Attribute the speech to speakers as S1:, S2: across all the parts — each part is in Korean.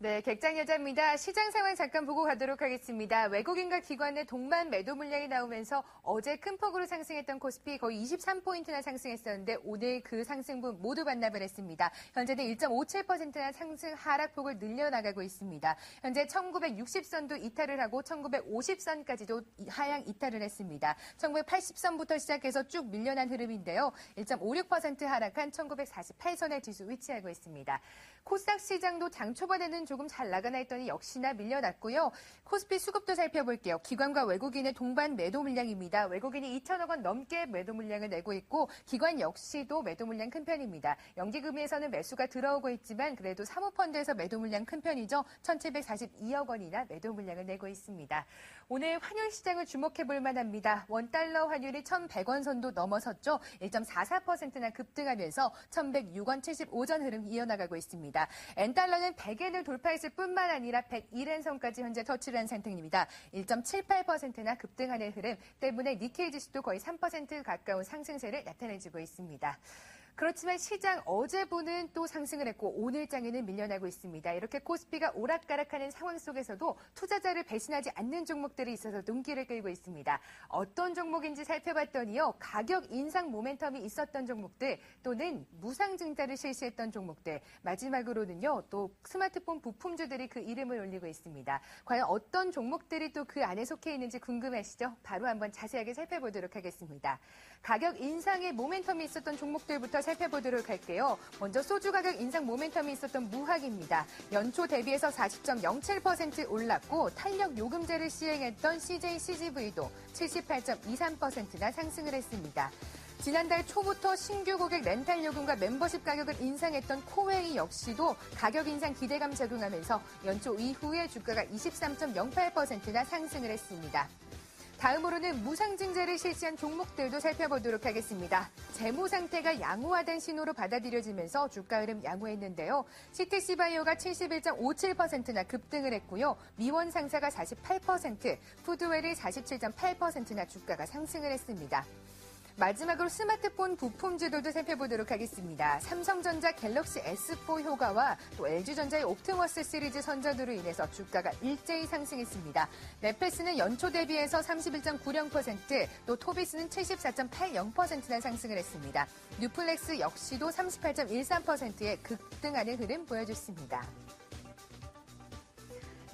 S1: 네, 객장 여자입니다. 시장 상황 잠깐 보고 가도록 하겠습니다. 외국인과 기관의 동반 매도 물량이 나오면서 어제 큰 폭으로 상승했던 코스피 거의 23포인트나 상승했었는데 오늘 그 상승분 모두 반납을 했습니다. 현재는 1.57%나 상승 하락폭을 늘려나가고 있습니다. 현재 1960선도 이탈을 하고 1950선까지도 하향 이탈을 했습니다. 1980선부터 시작해서 쭉 밀려난 흐름인데요. 1.56% 하락한 1948선의 지수 위치하고 있습니다. 코스닥 시장도 장 초반에는 조금 잘 나가나 했더니 역시나 밀려났고요. 코스피 수급도 살펴볼게요. 기관과 외국인의 동반 매도 물량입니다. 외국인이 2천억 원 넘게 매도 물량을 내고 있고 기관 역시도 매도 물량 큰 편입니다. 연기금리에서는 매수가 들어오고 있지만 그래도 사모펀드에서 매도 물량 큰 편이죠. 1,742억 원이나 매도 물량을 내고 있습니다. 오늘 환율 시장을 주목해 볼 만합니다. 원달러 환율이 1,100원 선도 넘어섰죠. 1.44%나 급등하면서 1,106원 75전 흐름 이어나가고 있습니다. 엔달러는 100엔을 돌파했을 뿐만 아니라 101엔 선까지 현재 터치를 한 상태입니다. 1.78%나 급등하는 흐름 때문에 니케이 지수도 거의 3% 가까운 상승세를 나타내주고 있습니다. 그렇지만 시장 어제보는 또 상승을 했고 오늘장에는 밀려나고 있습니다. 이렇게 코스피가 오락가락하는 상황 속에서도 투자자를 배신하지 않는 종목들이 있어서 눈길을 끌고 있습니다. 어떤 종목인지 살펴봤더니요. 가격 인상 모멘텀이 있었던 종목들 또는 무상증자를 실시했던 종목들 마지막으로는요. 또 스마트폰 부품주들이 그 이름을 올리고 있습니다. 과연 어떤 종목들이 또 그 안에 속해 있는지 궁금하시죠? 바로 한번 자세하게 살펴보도록 하겠습니다. 가격 인상의 모멘텀이 있었던 종목들부터 살펴보도록 할게요. 먼저 소주 가격 인상 모멘텀이 있었던 무학입니다. 연초 대비해서 40.07% 올랐고 탄력 요금제를 시행했던 CJ CGV도 78.23%나 상승을 했습니다. 지난달 초부터 신규 고객 렌탈 요금과 멤버십 가격을 인상했던 코웨이 역시도 가격 인상 기대감 적용하면서 연초 이후에 주가가 23.08%나 상승을 했습니다. 다음으로는 무상증자를 실시한 종목들도 살펴보도록 하겠습니다. 재무 상태가 양호하다는 신호로 받아들여지면서 주가 흐름 양호했는데요. CTC바이오가 71.57%나 급등을 했고요. 미원상사가 48%, 푸드웰이 47.8%나 주가가 상승을 했습니다. 마지막으로 스마트폰 부품주들도 살펴보도록 하겠습니다. 삼성전자 갤럭시 S4 효과와 또 LG전자의 옵티머스 시리즈 선전으로 인해서 주가가 일제히 상승했습니다. 넷패스는 연초 대비해서 31.90%, 또 토비스는 74.80%나 상승을 했습니다. 뉴플렉스 역시도 38.13%의 급등하는 흐름 보여줬습니다.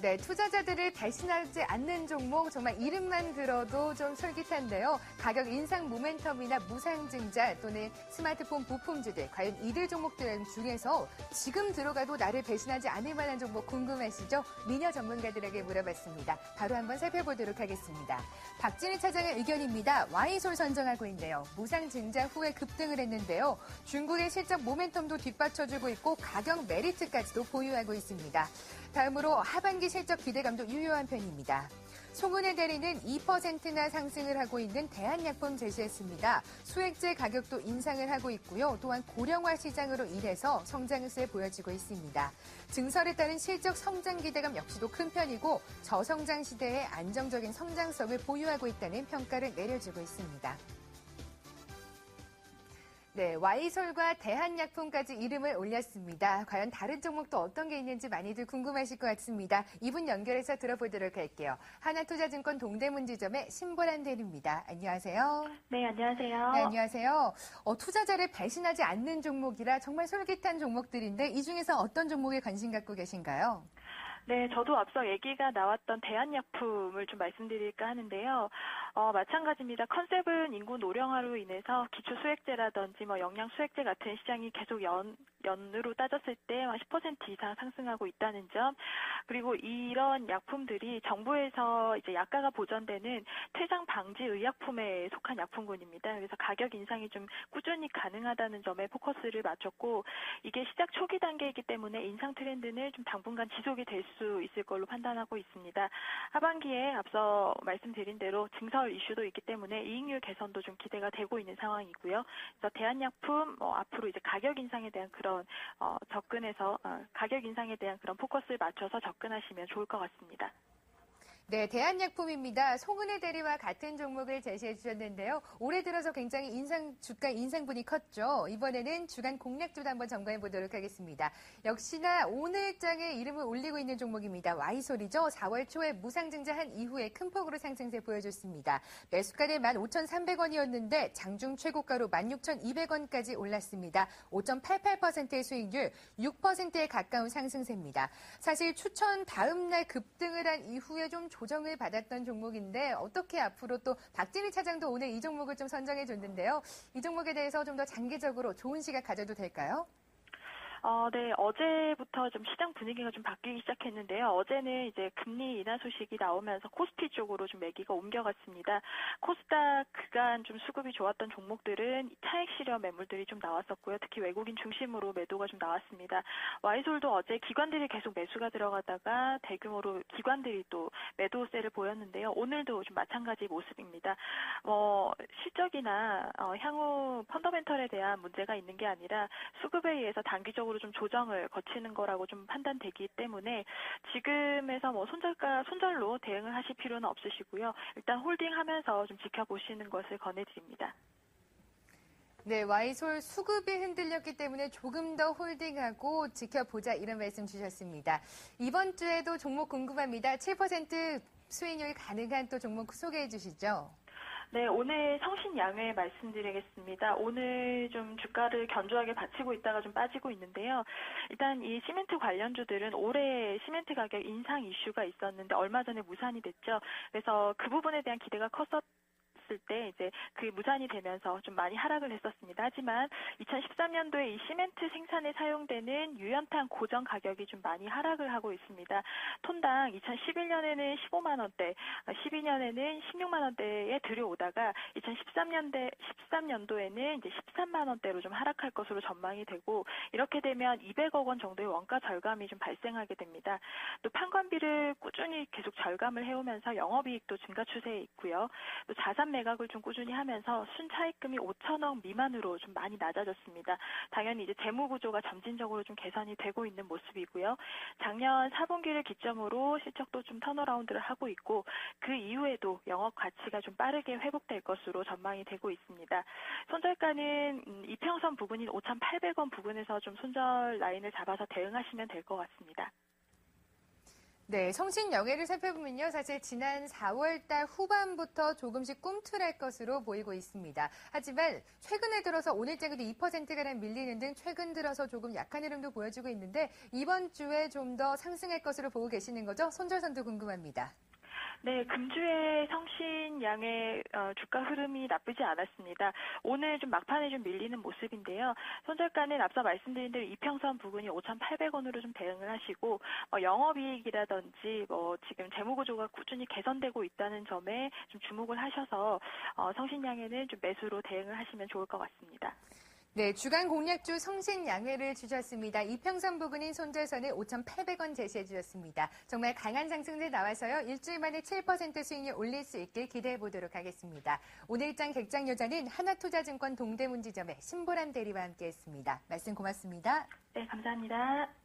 S1: 네, 투자자들을 배신하지 않는 종목 정말 이름만 들어도 좀 솔깃한데요. 가격 인상 모멘텀이나 무상증자 또는 스마트폰 부품주들 과연 이들 종목들 중에서 지금 들어가도 나를 배신하지 않을 만한 종목 궁금하시죠? 미녀 전문가들에게 물어봤습니다. 바로 한번 살펴보도록 하겠습니다. 박진희 차장의 의견입니다. Y솔 선정하고 있네요. 무상증자 후에 급등을 했는데요. 중국의 실적 모멘텀도 뒷받쳐주고 있고 가격 메리트까지도 보유하고 있습니다. 다음으로 하반기 실적 기대감도 유효한 편입니다. 송은의 대리는 2%나 상승을 하고 있는 대한약품 제시했습니다. 수액제 가격도 인상을 하고 있고요. 또한 고령화 시장으로 인해서 성장세 보여지고 있습니다. 증설에 따른 실적 성장 기대감 역시도 큰 편이고 저성장 시대에 안정적인 성장성을 보유하고 있다는 평가를 내려주고 있습니다. 네, Y솔과 대한약품까지 이름을 올렸습니다. 과연 다른 종목도 어떤 게 있는지 많이들 궁금하실 것 같습니다. 이분 연결해서 들어보도록 할게요. 하나투자증권 동대문 지점의 신보란 대리입니다. 안녕하세요.
S2: 네, 안녕하세요.
S1: 네, 안녕하세요. 투자자를 배신하지 않는 종목이라 정말 솔깃한 종목들인데 이 중에서 어떤 종목에 관심 갖고 계신가요?
S2: 네, 저도 앞서 얘기가 나왔던 대한약품을 좀 말씀드릴까 하는데요. 마찬가지입니다. 컨셉은 인구 노령화로 인해서 기초 수액제라든지 영양 수액제 같은 시장이 계속 연으로 따졌을 때 10% 이상 상승하고 있다는 점, 그리고 이런 약품들이 정부에서 이제 약가가 보전되는 퇴장 방지 의약품에 속한 약품군입니다. 그래서 가격 인상이 좀 꾸준히 가능하다는 점에 포커스를 맞췄고, 이게 시작 초기 단계이기 때문에 인상 트렌드는 좀 당분간 지속이 될 수 있을 걸로 판단하고 있습니다. 하반기에 앞서 말씀드린 대로 증설 이슈도 있기 때문에 이익률 개선도 좀 기대가 되고 있는 상황이고요. 그래서 대한약품 앞으로 이제 가격 인상에 대한 그런 가격 인상에 대한 그런 포커스를 맞춰서 접근하시면 좋을 것 같습니다.
S1: 네, 대한약품입니다. 송은혜 대리와 같은 종목을 제시해 주셨는데요. 올해 들어서 굉장히 주가 인상분이 컸죠. 이번에는 주간 공략주도 한번 점검해 보도록 하겠습니다. 역시나 오늘장에 이름을 올리고 있는 종목입니다. Y솔이죠. 4월 초에 무상증자한 이후에 큰 폭으로 상승세 보여줬습니다. 매수가는 15,300원이었는데 장중 최고가로 16,200원까지 올랐습니다. 5.88%의 수익률, 6%에 가까운 상승세입니다. 사실 추천 다음 날 급등을 한 이후에 좀 조정을 받았던 종목인데 어떻게 앞으로 또 박진희 차장도 오늘 이 종목을 좀 선정해 줬는데요. 이 종목에 대해서 좀 더 장기적으로 좋은 시각 가져도 될까요?
S2: 네, 어제부터 좀 시장 분위기가 좀 바뀌기 시작했는데요. 어제는 이제 금리 인하 소식이 나오면서 코스피 쪽으로 좀 매기가 옮겨갔습니다. 코스닥 그간 좀 수급이 좋았던 종목들은 차익 실현 매물들이 좀 나왔었고요. 특히 외국인 중심으로 매도가 좀 나왔습니다. Y솔도 어제 기관들이 계속 매수가 들어가다가 대규모로 기관들이 또 매도세를 보였는데요. 오늘도 좀 마찬가지 모습입니다. 실적이나 향후 펀더멘털에 대한 문제가 있는 게 아니라 수급에 의해서 단기적으로 좀 조정을 거치는 거라고 좀 판단되기 때문에 지금에서 손절로 대응을 하실 필요는 없으시고요. 일단 홀딩하면서 좀 지켜보시는 것을 권해드립니다.
S1: 네, Y솔 수급이 흔들렸기 때문에 조금 더 홀딩하고 지켜보자 이런 말씀 주셨습니다. 이번 주에도 종목 궁금합니다. 7% 수익률 가능한 또 종목 소개해 주시죠.
S2: 네, 오늘 성신양회 말씀드리겠습니다. 오늘 좀 주가를 견조하게 받치고 있다가 좀 빠지고 있는데요. 일단 이 시멘트 관련주들은 올해 시멘트 가격 인상 이슈가 있었는데 얼마 전에 무산이 됐죠. 그래서 그 부분에 대한 기대가 컸었을 때 이제 그 무산이 되면서 좀 많이 하락을 했었습니다. 하지만 2013년도에 이 시멘트 생산에 사용되는 유연탄 고정 가격이 좀 많이 하락을 하고 있습니다. 톤당 2011년에는 15만 원대, 12년에는 16만 원대에 들여오다가 2013년도에는 이제 13만 원대로 좀 하락할 것으로 전망이 되고 이렇게 되면 200억 원 정도의 원가 절감이 좀 발생하게 됩니다. 또 판관비를 꾸준히 계속 절감을 해오면서 영업이익도 증가 추세에 있고요. 또 자산 매각을 좀 꾸준히 하면서 순차익금이 5천억 미만으로 좀 많이 낮아졌습니다. 당연히 이제 재무 구조가 점진적으로 좀 개선이 되고 있는 모습이고요. 작년 4분기를 기점으로 실적도 좀 턴어라운드를 하고 있고 그 이후에도 영업 가치가 좀 빠르게 회복될 것으로 전망이 되고 있습니다. 손절가는 이평선 부근인 5,800원 부근에서 좀 손절 라인을 잡아서 대응하시면 될 것 같습니다.
S1: 네, 성신영해를 살펴보면요. 사실 지난 4월 달 후반부터 조금씩 꿈틀할 것으로 보이고 있습니다. 하지만 최근에 들어서 오늘장에도 2%가량 밀리는 등 최근 들어서 조금 약한 흐름도 보여주고 있는데 이번 주에 좀 더 상승할 것으로 보고 계시는 거죠? 손절선도 궁금합니다.
S2: 네, 금주의 성신양의 주가 흐름이 나쁘지 않았습니다. 오늘 좀 막판에 좀 밀리는 모습인데요. 손절가는 앞서 말씀드린 대로 이평선 부근이 5,800원으로 좀 대응을 하시고 영업이익이라든지 지금 재무구조가 꾸준히 개선되고 있다는 점에 좀 주목을 하셔서 성신양에는 좀 매수로 대응을 하시면 좋을 것 같습니다.
S1: 네, 주간 공략주 성신양회를 주셨습니다. 이평선 부근인 손절선을 5,800원 제시해 주셨습니다. 정말 강한 상승세 나와서요. 일주일 만에 7% 수익률 올릴 수 있길 기대해 보도록 하겠습니다. 오늘장 객장 여자는 하나투자증권 동대문 지점의 신보람 대리와 함께했습니다. 말씀 고맙습니다.
S2: 네, 감사합니다.